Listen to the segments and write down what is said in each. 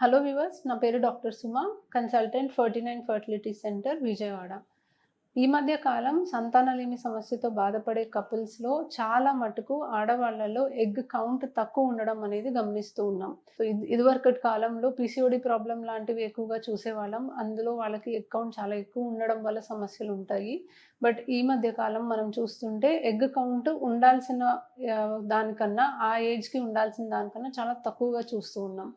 Hello viewers, నా పేరు doctor Suma, consultant 49 fertility centre Vijayawada. ఈ మధ్య కాలం సంతానలేమి సమస్యతో బాధపడే కపుల్స్‌లో చాలా మటుకు ఆడవాళ్ళలో ఎగ్ కౌంట్ తక్కువ ఉండడం అనేది గమనిస్తూ ఉన్నాం. సో, ఇదివరకటి కాలంలో పీసీఓడీ ప్రాబ్లమ్ లాంటివి ఎక్కువగా చూసేవాళ్ళం. అందులో వాళ్ళకి ఎగ్ కౌంట్ చాలా ఎక్కువ ఉండడం వల్ల సమస్యలుంటాయి. బట్ ఈ మధ్య కాలం మనం చూస్తుంటే ఎగ్ కౌంట్ ఉండాల్సిన దానికన్నా ఆ ఏజ్‌కి ఉండాల్సిన దానికన్నా చాలా తక్కువగా చూస్తూ ఉన్నాం.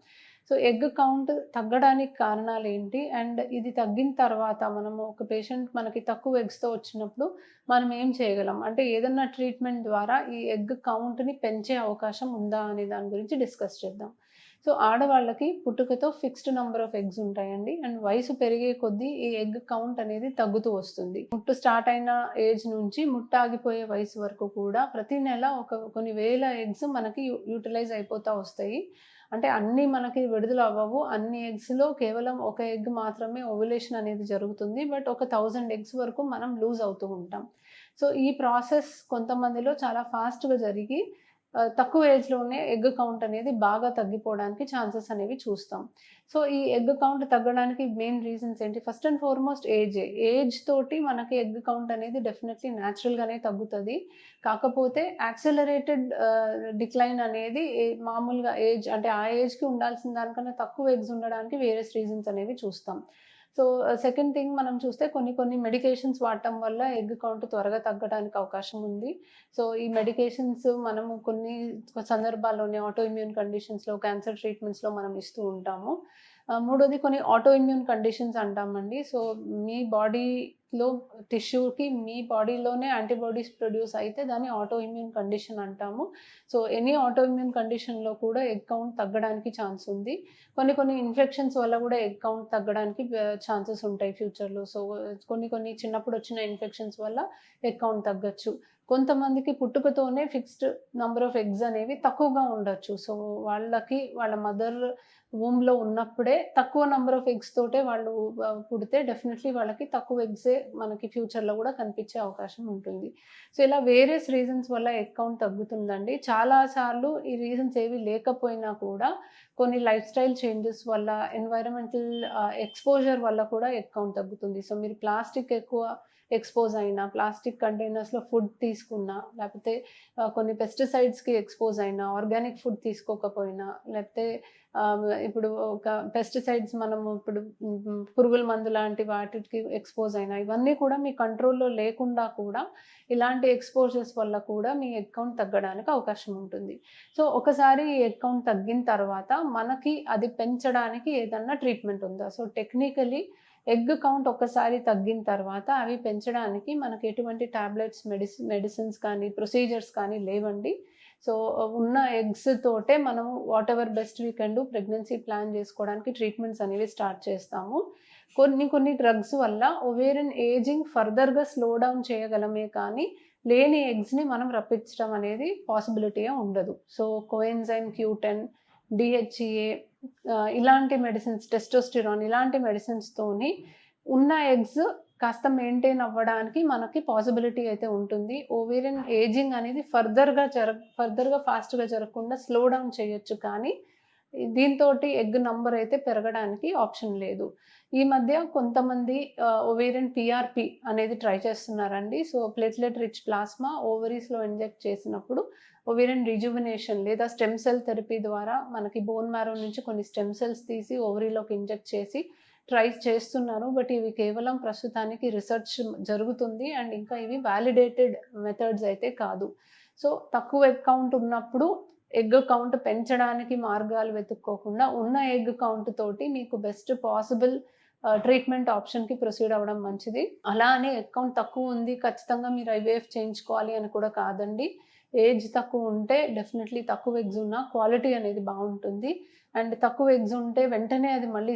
సో, ఎగ్ కౌంట్ తగ్గడానికి కారణాలేంటి? అండ్ ఇది తగ్గిన తర్వాత మనము ఒక పేషెంట్ మనకి తక్కువ ఎగ్స్‌తో వచ్చినప్పుడు మనం ఏం చేయగలం? అంటే ఏదన్నా ట్రీట్మెంట్ ద్వారా ఈ ఎగ్ కౌంట్‌ని పెంచే అవకాశం ఉందా? అనే దాని గురించి డిస్కస్ చేద్దాం. సో, ఆడవాళ్ళకి పుట్టుకతో ఫిక్స్డ్ నంబర్ ఆఫ్ ఎగ్స్ ఉంటాయండి. అండ్ వయసు పెరిగే కొద్దీ ఈ ఎగ్ కౌంట్ అనేది తగ్గుతూ వస్తుంది. ముట్టు స్టార్ట్ అయిన ఏజ్ నుంచి ముట్టాగిపోయే వయసు వరకు కూడా ప్రతి నెల కొన్ని వేల ఎగ్స్ మనకి యుటిలైజ్ అయిపోతా వస్తాయి. అంటే అన్నీ మనకి విడుదల అవ్వవు. అన్ని ఎగ్స్‌లో కేవలం ఒక ఎగ్ మాత్రమే ఓవ్యులేషన్ అనేది జరుగుతుంది. బట్ ఒక 1000 ఎగ్స్ వరకు మనం లూజ్ అవుతూ ఉంటాం. సో, ఈ ప్రాసెస్ కొంతమందిలో చాలా ఫాస్ట్‌గా జరిగి తక్కువ ఏజ్‌లోనే ఎగ్ కౌంట్ అనేది బాగా తగ్గిపోవడానికి ఛాన్సెస్ అనేవి చూస్తాం. సో, ఈ ఎగ్ కౌంట్ తగ్గడానికి మెయిన్ రీజన్స్ ఏంటి? ఫస్ట్ అండ్ ఫార్‌మోస్ట్ ఏజే. ఏజ్ తోటి మనకి ఎగ్ కౌంట్ అనేది డెఫినెట్‌లీ న్యాచురల్‌గానే తగ్గుతది. కాకపోతే యాక్సిలరేటెడ్ డిక్లైన్ అనేది మామూలుగా ఏజ్ అంటే ఆ ఏజ్‌కి ఉండాల్సిన దానికన్నా తక్కువ ఎగ్స్ ఉండడానికి వేరియస్ రీజన్స్ అనేవి చూస్తాం. సో, సెకండ్ థింగ్ మనం చూస్తే కొన్ని మెడికేషన్స్ వాడటం వల్ల ఎగ్ కౌంట్ త్వరగా తగ్గడానికి అవకాశం ఉంది. సో, ఈ మెడికేషన్స్ మనము కొన్ని సందర్భాల్లోనే ఆటో ఇమ్యూన్ కండిషన్స్‌లో, క్యాన్సర్ ట్రీట్మెంట్స్‌లో మనం ఇస్తూ ఉంటాము. మూడోది కొన్ని ఆటో ఇమ్యూన్ కండిషన్స్ అంటామండి. సో, మీ బాడీలో టిష్యూకి మీ బాడీలోనే యాంటీబాడీస్ ప్రొడ్యూస్ అయితే దాన్ని ఆటో ఇమ్యూన్ కండిషన్ అంటాము. సో, ఎనీ ఆటో ఇమ్యూన్ కండిషన్‌లో కూడా ఎగ్ కౌంట్ తగ్గడానికి ఛాన్స్ ఉంది. కొన్ని ఇన్ఫెక్షన్స్ వల్ల కూడా ఎగ్ కౌంట్ తగ్గడానికి ఛాన్సెస్ ఉంటాయి ఫ్యూచర్‌లో. సో, కొన్ని చిన్నప్పుడొచ్చిన ఇన్ఫెక్షన్స్ వల్ల ఎగ్ కౌంట్ తగ్గొచ్చు. కొంతమందికి పుట్టుకతోనే ఫిక్స్డ్ నంబర్ ఆఫ్ ఎగ్స్ అనేవి తక్కువగా ఉండొచ్చు. సో, వాళ్ళకి వాళ్ళ మదర్ వూమ్‌లో ఉన్నప్పుడే తక్కువ నంబర్ ఆఫ్ ఎగ్స్ తోటే వాళ్ళు పుడితే డెఫినెట్‌లీ వాళ్ళకి తక్కువ ఎగ్సే మనకి ఫ్యూచర్‌లో గూడా కనిపించే అవకాశం ఉంటుంది. సో, ఇలా వేరియస్ రీజన్స్ వల్ల ఎగ్ కౌంట్ తగ్గుతుందండి. చాలా సార్లు ఈ రీజన్స్ ఏవి లేకపోయినా కూడా కొన్ని లైఫ్ స్టైల్ చేంజెస్ వల్ల, ఎన్వైర్న్‌మెంటల్ ఎక్స్‌పోజర్ వల్ల కూడా ఎగ్ కౌంట్ తగ్గుతుంది. సో, మీరు ప్లాస్టిక్ ఎక్కువ ఎక్స్‌పోజ్ అయినా, ప్లాస్టిక్ కంటైనర్స్‌లో ఫుడ్ తీసుకున్నా, లేపోతే కొన్ని పెస్టిసైడ్స్‌కి ఎక్స్‌పోజ్ అయినా, ఆర్గానిక్ ఫుడ్ తీసుకోకపోయినా, లేకపోతే ఇప్పుడు ఒక పెస్టిసైడ్స్ మనము ఇప్పుడు పురుగుల మందు లాంటి వాటికి ఎక్స్‌పోజ్ అయినా, ఇవన్నీ కూడా మీ కంట్రోల్‌లో లేకుండా కూడా ఇలాంటి ఎక్స్‌పోజర్స్ వల్ల కూడా మీ ఎగ్ కౌంట్ తగ్గడానికి అవకాశం ఉంటుంది. సో, ఒకసారి ఈ ఎగ్ కౌంట్ తగ్గిన తర్వాత మనకి అది పెంచడానికి ఏదన్నా ట్రీట్మెంట్ ఉందా? సో, టెక్నికల్లీ ఎగ్ కౌంట్ ఒక్కసారి తగ్గిన తర్వాత అవి పెంచడానికి మనకి ఎటువంటి టాబ్లెట్స్, మెడిసిన్స్ కానీ, ప్రొసీజర్స్ కానీ లేవండి. సో, ఉన్న ఎగ్స్ తోటే మనము whatever best we can do pregnancy plan చేసుకోవడానికి ట్రీట్మెంట్స్ అనేవి స్టార్ట్ చేస్తాము. కొన్ని డ్రగ్స్ వల్ల ఓవేరియన్ ఏజింగ్ ఫర్దర్‌గా స్లో డౌన్ చేయగలమే కానీ, లేని ఎగ్స్‌ని మనం రప్పించడం అనేది పాసిబిలిటీయే ఉండదు. సో, కోఎంజైమ్ Q10, డీహెచ్‌ఈఏ ఇలాంటి మెడిసిన్స్, టెస్టోస్టిరాన్ ఇలాంటి మెడిసిన్స్‌తోని ఉన్న ఎగ్స్ కాస్త మెయింటైన్ అవ్వడానికి మనకి పాసిబిలిటీ అయితే ఉంటుంది. ఓవేరియన్ ఏజింగ్ అనేది ఫర్దర్‌గా ఫాస్ట్‌గా జరగకుండా స్లో డౌన్ చేయొచ్చు కానీ, దీనితోటి ఎగ్ నంబర్ అయితే పెరగడానికి ఆప్షన్ లేదు. ఈ మధ్య కొంతమంది ఓవేరియన్ పీఆర్‌పీ అనేది ట్రై చేస్తున్నారండి. సో, ప్లేట్‌లెట్ రిచ్ ప్లాస్మా ఓవరీస్‌లో ఇంజెక్ట్ చేసినప్పుడు ఓవేరియన్ రిజువినేషన్ లేదా స్టెమ్ సెల్ థెరపీ ద్వారా మనకి బోన్ మ్యారో నుంచి కొన్ని స్టెమ్ సెల్స్ తీసి ఓవరీలోకి ఇంజెక్ట్ చేసి ట్రై చేస్తున్నారు. బట్ ఇవి కేవలం ప్రస్తుతానికి రిసర్చ్ జరుగుతుంది. అండ్ ఇంకా ఇవి వాలిడేటెడ్ మెథడ్స్ అయితే కాదు. సో, తక్కువ ఎగ్ కౌంట్ ఉన్నప్పుడు ఎగ్ కౌంట్ పెంచడానికి మార్గాలు వెతుక్కోకుండా ఉన్న ఎగ్ కౌంట్ తోటి మీకు బెస్ట్ పాసిబుల్ ట్రీట్మెంట్ ఆప్షన్‌కి ప్రొసీడ్ అవ్వడం మంచిది. అలా అని ఎగ్ కౌంట్ తక్కువుంది, ఖచ్చితంగా మీరు ఐవీఎఫ్ చేయించుకోవాలి అని కూడా కాదండి. ఏజ్ తక్కువుంటే డెఫినెట్‌లీ తక్కువ ఎగ్స్ ఉన్నా క్వాలిటీ అనేది బావుంటుంది. అండ్ తక్కువ ఎగ్స్ ఉంటే వెంటనే అది మళ్ళీ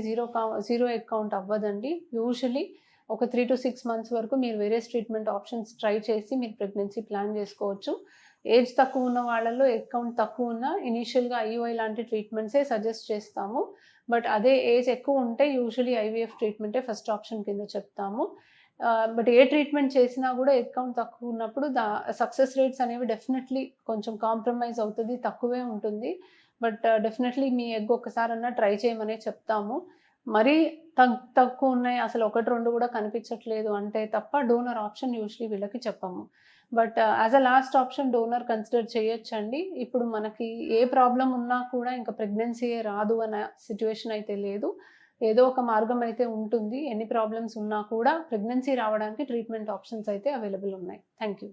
జీరో ఎగ్ కౌంట్ అవ్వదండి. యూజువల్లీ ఒక 3-6 మంత్స్ వరకు మీరు వేరియస్ ట్రీట్మెంట్ ఆప్షన్స్ ట్రై చేసి మీరు ప్రెగ్నెన్సీ ప్లాన్ చేసుకోవచ్చు. ఏజ్ తక్కువ ఉన్న వాళ్ళలో ఎగ్ కౌంట్ తక్కువ ఉన్నా ఇనీషియల్‌గా ఐయుఐ లాంటి ట్రీట్మెంట్సే సజెస్ట్ చేస్తాము. బట్ అదే ఏజ్ ఎక్కువ ఉంటే యూజువల్లీ ఐవీఎఫ్ ట్రీట్మెంటే ఫస్ట్ ఆప్షన్ కింద చెప్తాము. బట్ ఏ ట్రీట్మెంట్ చేసినా కూడా ఎగ్ కౌంట్ తక్కువ ఉన్నప్పుడు సక్సెస్ రేట్స్ అనేవి డెఫినెట్లీ కొంచెం కాంప్రమైజ్ అవుతుంది, తక్కువే ఉంటుంది. బట్ డెఫినెట్లీ మీ ఎగ్ ఒక్కసారన్నా ట్రై చేయమనే చెప్తాము. మరీ తక్కువ ఉన్నాయి, అసలు 1, 2 కూడా కనిపించట్లేదు అంటే తప్ప డోనర్ ఆప్షన్ యూజువల్లీ వీళ్ళకి చెప్పము. But as a last option donor consider చేయొచ్చండి. ఇప్పుడు మనకి ఏ ప్రాబ్లమ్ ఉన్నా కూడా ఇంకా ప్రెగ్నెన్సీయే రాదు అన్న సిట్యుయేషన్ అయితే లేదు. ఏదో ఒక మార్గం అయితే ఉంటుంది. ఎన్ని ప్రాబ్లమ్స్ ఉన్నా కూడా ప్రెగ్నెన్సీ రావడానికి ట్రీట్మెంట్ ఆప్షన్స్ అయితే అవైలబుల్ ఉన్నాయి. Thank you.